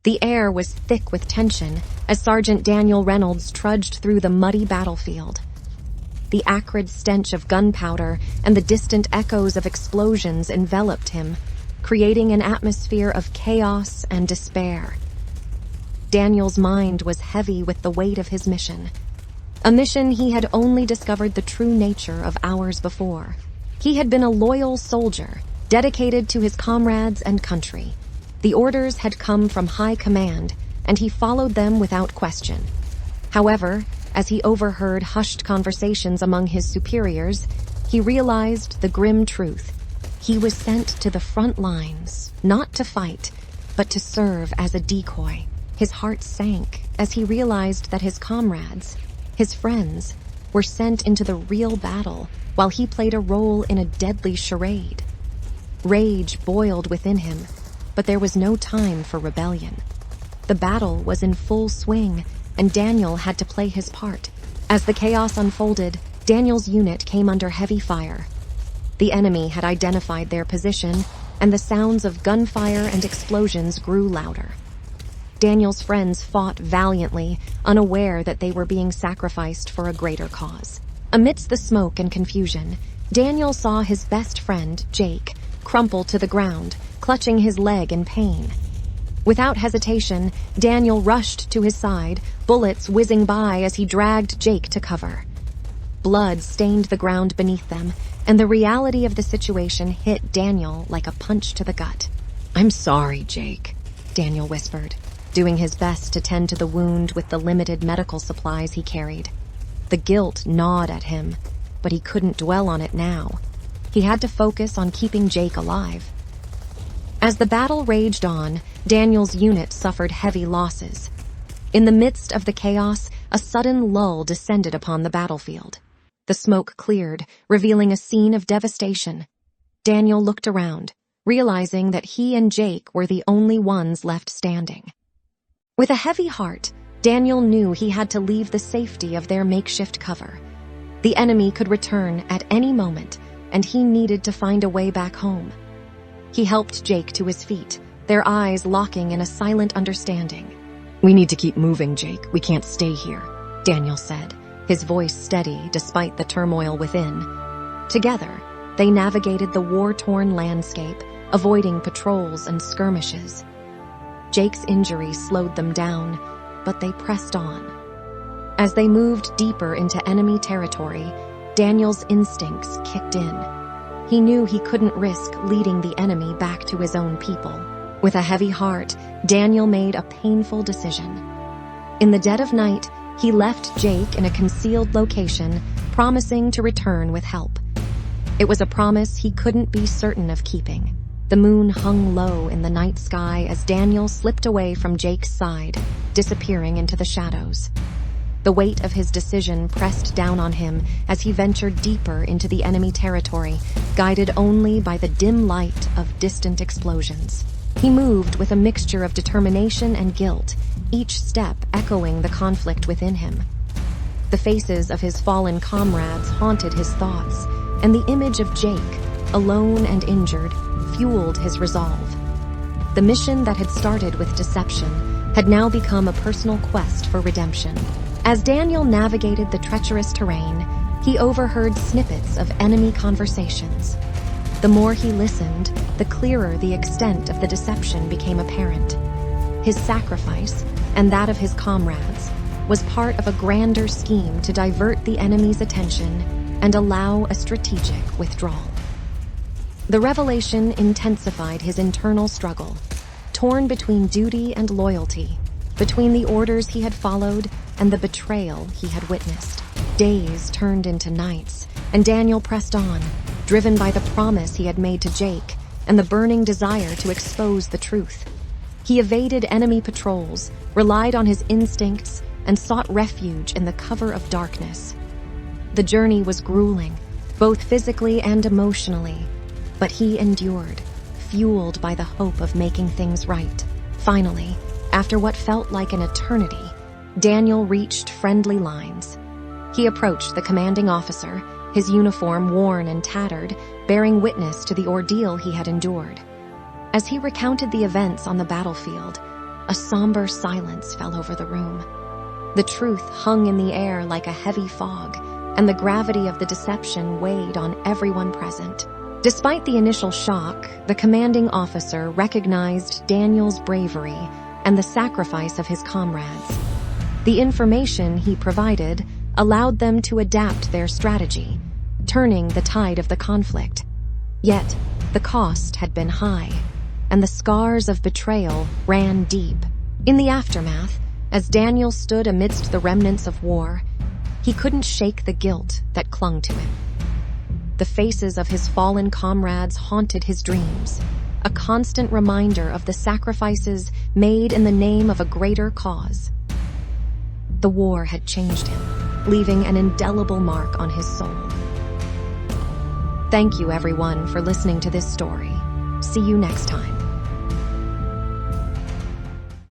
The air was thick with tension as Sergeant Daniel Reynolds trudged through the muddy battlefield. The acrid stench of gunpowder and the distant echoes of explosions enveloped him, creating an atmosphere of chaos and despair. Daniel's mind was heavy with the weight of his mission. A mission he had only discovered the true nature of hours before. He had been a loyal soldier, dedicated to his comrades and country. The orders had come from high command, and he followed them without question. However, as he overheard hushed conversations among his superiors, he realized the grim truth. He was sent to the front lines, not to fight, but to serve as a decoy. His heart sank as he realized that his comrades, his friends, were sent into the real battle while he played a role in a deadly charade. Rage boiled within him, but there was no time for rebellion. The battle was in full swing, and Daniel had to play his part. As the chaos unfolded, Daniel's unit came under heavy fire. The enemy had identified their position, and the sounds of gunfire and explosions grew louder. Daniel's friends fought valiantly, unaware that they were being sacrificed for a greater cause. Amidst the smoke and confusion, Daniel saw his best friend, Jake, crumple to the ground, clutching his leg in pain. Without hesitation, Daniel rushed to his side, bullets whizzing by as he dragged Jake to cover. Blood stained the ground beneath them, and the reality of the situation hit Daniel like a punch to the gut. "I'm sorry, Jake," Daniel whispered, doing his best to tend to the wound with the limited medical supplies he carried. The guilt gnawed at him, but he couldn't dwell on it now. He had to focus on keeping Jake alive. As the battle raged on, Daniel's unit suffered heavy losses. In the midst of the chaos, a sudden lull descended upon the battlefield. The smoke cleared, revealing a scene of devastation. Daniel looked around, realizing that he and Jake were the only ones left standing. With a heavy heart, Daniel knew he had to leave the safety of their makeshift cover. The enemy could return at any moment, and he needed to find a way back home. He helped Jake to his feet, their eyes locking in a silent understanding. "We need to keep moving, Jake. We can't stay here," Daniel said, his voice steady despite the turmoil within. Together, they navigated the war-torn landscape, avoiding patrols and skirmishes. Jake's injury slowed them down, but they pressed on. As they moved deeper into enemy territory, Daniel's instincts kicked in. He knew he couldn't risk leading the enemy back to his own people. With a heavy heart, Daniel made a painful decision. In the dead of night, he left Jake in a concealed location, promising to return with help. It was a promise he couldn't be certain of keeping. The moon hung low in the night sky as Daniel slipped away from Jake's side, disappearing into the shadows. The weight of his decision pressed down on him as he ventured deeper into the enemy territory, guided only by the dim light of distant explosions. He moved with a mixture of determination and guilt, each step echoing the conflict within him. The faces of his fallen comrades haunted his thoughts, and the image of Jake, alone and injured, fueled his resolve. The mission that had started with deception had now become a personal quest for redemption. As Daniel navigated the treacherous terrain, he overheard snippets of enemy conversations. The more he listened, the clearer the extent of the deception became apparent. His sacrifice, and that of his comrades, was part of a grander scheme to divert the enemy's attention and allow a strategic withdrawal. The revelation intensified his internal struggle, torn between duty and loyalty, between the orders he had followed and the betrayal he had witnessed. Days turned into nights, and Daniel pressed on, driven by the promise he had made to Jake and the burning desire to expose the truth. He evaded enemy patrols, relied on his instincts, and sought refuge in the cover of darkness. The journey was grueling, both physically and emotionally, but he endured, fueled by the hope of making things right. Finally, after what felt like an eternity, Daniel reached friendly lines. He approached the commanding officer, his uniform worn and tattered, bearing witness to the ordeal he had endured. As he recounted the events on the battlefield, a somber silence fell over the room. The truth hung in the air like a heavy fog, and the gravity of the deception weighed on everyone present. Despite the initial shock, the commanding officer recognized Daniel's bravery and the sacrifice of his comrades. The information he provided allowed them to adapt their strategy, turning the tide of the conflict. Yet, the cost had been high, and the scars of betrayal ran deep. In the aftermath, as Daniel stood amidst the remnants of war, he couldn't shake the guilt that clung to him. The faces of his fallen comrades haunted his dreams, a constant reminder of the sacrifices made in the name of a greater cause. The war had changed him, leaving an indelible mark on his soul. Thank you, everyone, for listening to this story. See you next time.